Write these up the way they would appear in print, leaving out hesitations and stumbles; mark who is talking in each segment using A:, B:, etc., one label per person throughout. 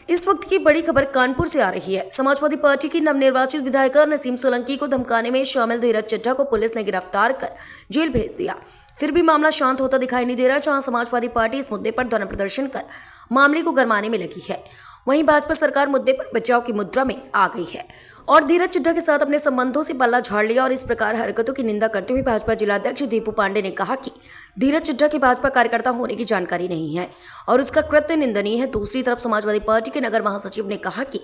A: इस वक्त की बड़ी खबर कानपुर से आ रही है। समाजवादी पार्टी की नवनिर्वाचित विधायक नसीम सोलंकी को धमकाने में शामिल धीरज चड्ढा को पुलिस ने गिरफ्तार कर जेल भेज दिया। फिर भी मामला शांत होता दिखाई नहीं दे रहा, जहां समाजवादी पार्टी इस मुद्दे पर धरना प्रदर्शन कर मामले को गरमाने में लगी है। वहीं भाजपा सरकार मुद्दे पर बचाव की मुद्रा में आ गई है और धीरज चड्ढा के साथ अपने संबंधों से पल्ला झाड़ लिया। और इस प्रकार हरकतों की निंदा करते हुए भाजपा जिलाध्यक्ष दीपू पांडे ने कहा कि धीरज चड्ढा के भाजपा कार्यकर्ता होने की जानकारी नहीं है और उसका कृत्य निंदनीय है। दूसरी तरफ समाजवादी पार्टी के नगर महासचिव ने कहा कि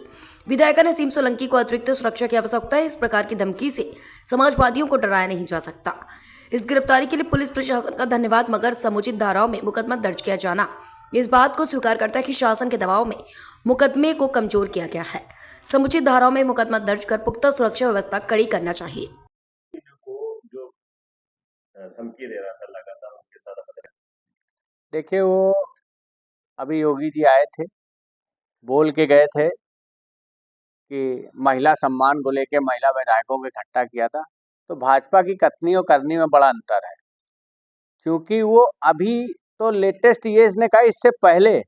A: विधायक नसीम सोलंकी को अतिरिक्त सुरक्षा की आवश्यकता है। इस प्रकार की धमकी से समाजवादियों को डराया नहीं जा सकता। इस गिरफ्तारी के लिए पुलिस प्रशासन का धन्यवाद, मगर समुचित धाराओं में मुकदमा दर्ज किया जाना इस बात को स्वीकार करता है कि शासन के दबाव में मुकदमे को कमजोर किया गया है। समुचित धाराओं में मुकदमा दर्ज कर पुख्ता सुरक्षा व्यवस्था कड़ी करना चाहिए।
B: जो धमकी दे रहा था लगातार उनके साथ,
C: देखिए वो अभी योगी जी आए थे, बोल के गए थे कि महिला सम्मान को लेके महिला विधायकों को इकट्ठा किया था। तो भाजपा की कथनी और करनी में बड़ा अंतर है, क्योंकि वो अभी तो लेटेस्ट ये इसने कहा, इससे पहले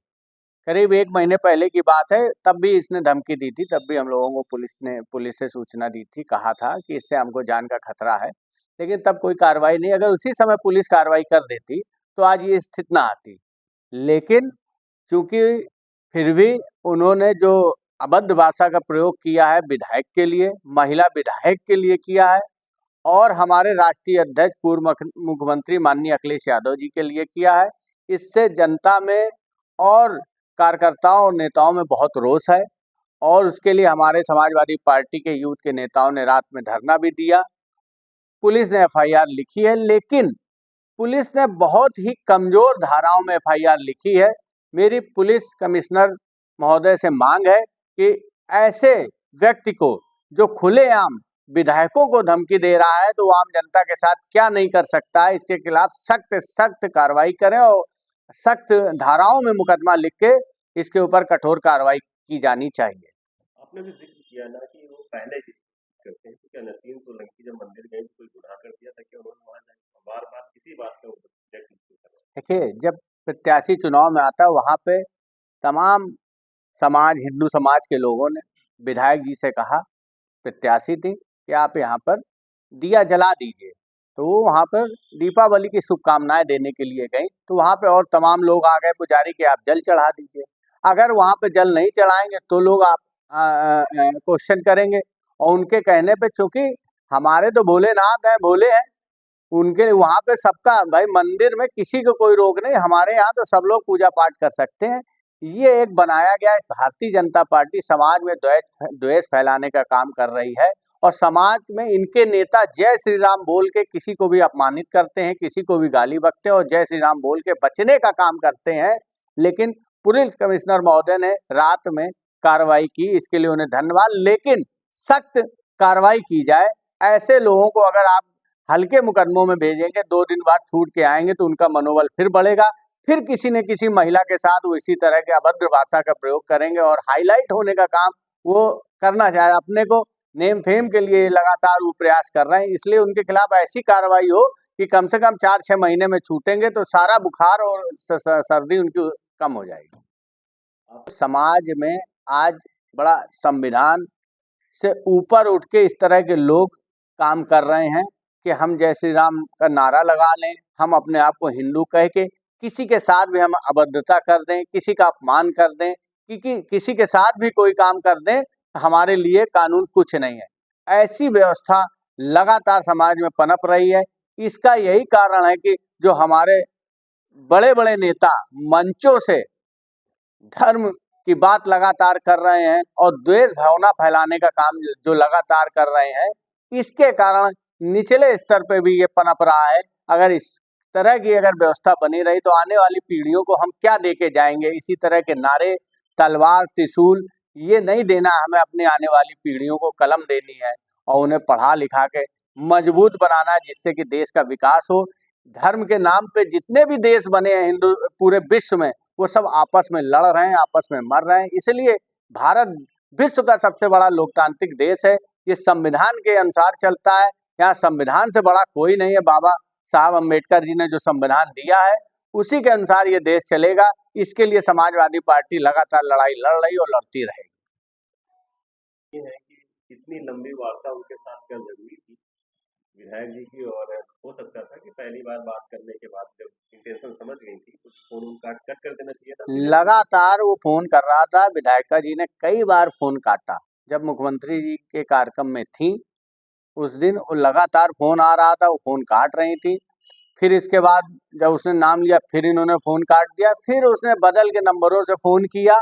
C: करीब 1 महीने पहले की बात है, तब भी इसने धमकी दी थी। तब भी हम लोगों को पुलिस से सूचना दी थी, कहा था कि इससे हमको जान का खतरा है, लेकिन तब कोई कार्रवाई नहीं। अगर उसी समय पुलिस कार्रवाई कर देती तो आज ये स्थिति ना आती। लेकिन चूंकि फिर भी उन्होंने जो अभद्र भाषा का प्रयोग किया है विधायक के लिए, महिला विधायक के लिए किया है, और हमारे राष्ट्रीय अध्यक्ष पूर्व मुख्यमंत्री माननीय अखिलेश यादव जी के लिए किया है, इससे जनता में और कार्यकर्ताओं और नेताओं में बहुत रोष है। और उसके लिए हमारे समाजवादी पार्टी के यूथ के नेताओं ने रात में धरना भी दिया। पुलिस ने एफआईआर लिखी है, लेकिन पुलिस ने बहुत ही कमजोर धाराओं में एफआईआर लिखी है। मेरी पुलिस कमिश्नर महोदय से मांग है कि ऐसे व्यक्ति को जो खुलेआम विधायकों को धमकी दे रहा है, तो आम जनता के साथ क्या नहीं कर सकता है, इसके खिलाफ सख्त कार्रवाई करें और सख्त धाराओं में मुकदमा लिख के इसके ऊपर कठोर कार्रवाई की जानी चाहिए।
B: आपने भी जिक्र किया ना कि वो पहले ही करते हैं, क्या नसीम सोलंकी जब मंदिर गए कोई गुनाह कर दिया था कि उन्होंने वहां बार बार किसी बात का
C: देखिए, जब प्रत्याशी चुनाव में आता है, वहाँ पे तमाम समाज, हिंदू समाज के लोगों ने विधायक जी से कहा, प्रत्याशी थी, कि आप यहाँ पर दिया जला दीजिए। तो वो वहाँ पर दीपावली की शुभकामनाएं देने के लिए गई, तो वहाँ पे और तमाम लोग आ गए पुजारी के आप जल चढ़ा दीजिए। अगर वहाँ पे जल नहीं चढ़ाएंगे तो लोग आप क्वेश्चन करेंगे। और उनके कहने पे, चूंकि हमारे तो भोलेनाथ हैं, भोले हैं, उनके वहाँ पे सबका भाई, मंदिर में किसी को कोई रोक नहीं, हमारे यहाँ तो सब लोग पूजा पाठ कर सकते हैं। ये एक बनाया गया भारतीय जनता पार्टी समाज में द्वेष फैलाने का काम कर रही है, और समाज में इनके नेता जय श्री राम बोल के किसी को भी अपमानित करते हैं, किसी को भी गाली बकते हैं और जय श्री राम बोल के बचने का काम करते हैं। लेकिन पुलिस कमिश्नर महोदय ने रात में कार्रवाई की, इसके लिए उन्हें धन्यवाद। लेकिन सख्त कार्रवाई की जाए। ऐसे लोगों को अगर आप हल्के मुकदमों में भेजेंगे, 2 दिन बाद छूट के आएंगे, तो उनका मनोबल फिर बढ़ेगा। फिर किसी न किसी महिला के साथ वो इसी तरह के अभद्र भाषा का प्रयोग करेंगे और हाईलाइट होने का काम वो करना चाहे। अपने को नेम फेम के लिए लगातार वो प्रयास कर रहे हैं, इसलिए उनके खिलाफ ऐसी कार्रवाई हो कि कम से कम 4-6 महीने में छूटेंगे, तो सारा बुखार और सर्दी उनकी कम हो जाएगी। समाज में आज बड़ा संविधान से ऊपर उठ के इस तरह के लोग काम कर रहे हैं कि हम जय श्री राम का नारा लगा लें, हम अपने आप को हिंदू कह के किसी के साथ भी हम अभद्रता कर दें, किसी का अपमान कर दें, किसी के साथ भी कोई काम कर दें, हमारे लिए कानून कुछ नहीं है। ऐसी व्यवस्था लगातार समाज में पनप रही है। इसका यही कारण है कि जो हमारे बड़े बड़े नेता मंचों से धर्म की बात लगातार कर रहे हैं और द्वेष भावना फैलाने का काम जो लगातार कर रहे हैं, इसके कारण निचले स्तर पे भी ये पनप रहा है। अगर इस तरह की अगर व्यवस्था बनी रही तो आने वाली पीढ़ियों को हम क्या देके जाएंगे? इसी तरह के नारे, तलवार, त्रिशूल, ये नहीं देना। हमें अपने आने वाली पीढ़ियों को कलम देनी है और उन्हें पढ़ा लिखा के मजबूत बनाना है, जिससे कि देश का विकास हो। धर्म के नाम पे जितने भी देश बने हैं हिंदू पूरे विश्व में, वो सब आपस में लड़ रहे हैं, आपस में मर रहे हैं। इसलिए भारत विश्व का सबसे बड़ा लोकतांत्रिक देश है। ये संविधान के अनुसार चलता है। यहाँ संविधान से बड़ा कोई नहीं है। बाबा साहब अम्बेडकर जी ने जो संविधान दिया है, उसी के अनुसार ये देश चलेगा। इसके लिए समाजवादी पार्टी लगातार लड़ाई लड़ रही और लड़ती रहेगी।
B: ये है कि इतनी लंबी वार्ता उनके साथ क्या जरूरी थी विधायक जी की, और हो सकता था कि पहली बार बात करने के बाद जब इंटेंशन समझ गई थी तो फोन कट कर देना चाहिए था सीधे।
C: लगातार वो फोन कर रहा था, विधायिका जी ने कई बार फोन काटा। जब मुख्यमंत्री जी के कार्यक्रम में थी उस दिन वो लगातार फोन आ रहा था, वो फोन काट रही थी। फिर इसके बाद जब उसने नाम लिया फिर इन्होंने फोन काट दिया, फिर उसने बदल के नंबरों से फोन किया।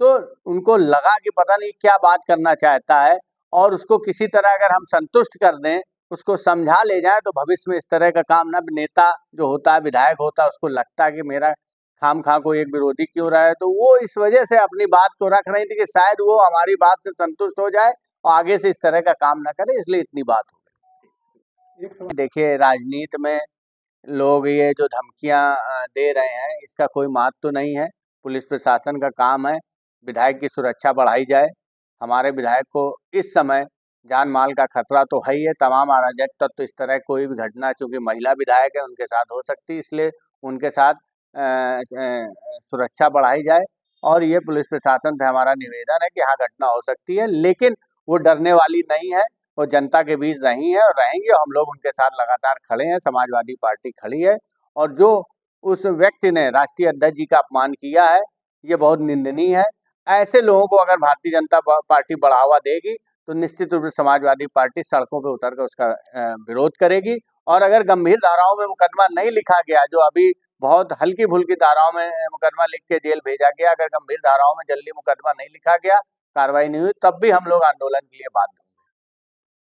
C: तो उनको लगा कि पता नहीं क्या बात करना चाहता है, और उसको किसी तरह अगर हम संतुष्ट कर दें, उसको समझा ले जाएं, तो भविष्य में इस तरह का काम ना, नेता जो होता है, विधायक होता है, उसको लगता है कि मेरा खामखा कोई एक विरोधी क्यों रहा है। तो वो इस वजह से अपनी बात को रख रही थी कि शायद वो हमारी बात से संतुष्ट हो जाए और आगे से इस तरह का काम ना करे, इसलिए इतनी बात हो गई। देखिए, राजनीति में लोग ये जो धमकियां दे रहे हैं, इसका कोई महत्व तो नहीं है। पुलिस प्रशासन का काम है विधायक की सुरक्षा बढ़ाई जाए। हमारे विधायक को इस समय जान माल का खतरा तो है ही है। तमाम अराजक तत्व तो इस तरह कोई भी घटना, चूंकि महिला विधायक है, उनके साथ हो सकती है, इसलिए उनके साथ सुरक्षा बढ़ाई जाए। और ये पुलिस प्रशासन से हमारा निवेदन है कि हाँ, घटना हो सकती है, लेकिन वो डरने वाली नहीं है। वो जनता के बीच रही है और रहेंगी, और हम लोग उनके साथ लगातार खड़े हैं। समाजवादी पार्टी खड़ी है, और जो उस व्यक्ति ने राष्ट्रीय अध्यक्ष जी का अपमान किया है, ये बहुत निंदनीय है। ऐसे लोगों को अगर भारतीय जनता पार्टी बढ़ावा देगी तो निश्चित रूप से समाजवादी पार्टी सड़कों पर उतरकर उसका विरोध करेगी। और अगर गंभीर धाराओं में मुकदमा नहीं लिखा गया, जो अभी बहुत हल्की फुल्की धाराओं में मुकदमा लिख के जेल भेजा गया, अगर गंभीर धाराओं में जल्दी मुकदमा नहीं लिखा गया, कार्रवाई नहीं हुई, तब भी हम लोग आंदोलन के लिए बाध्य होंगे।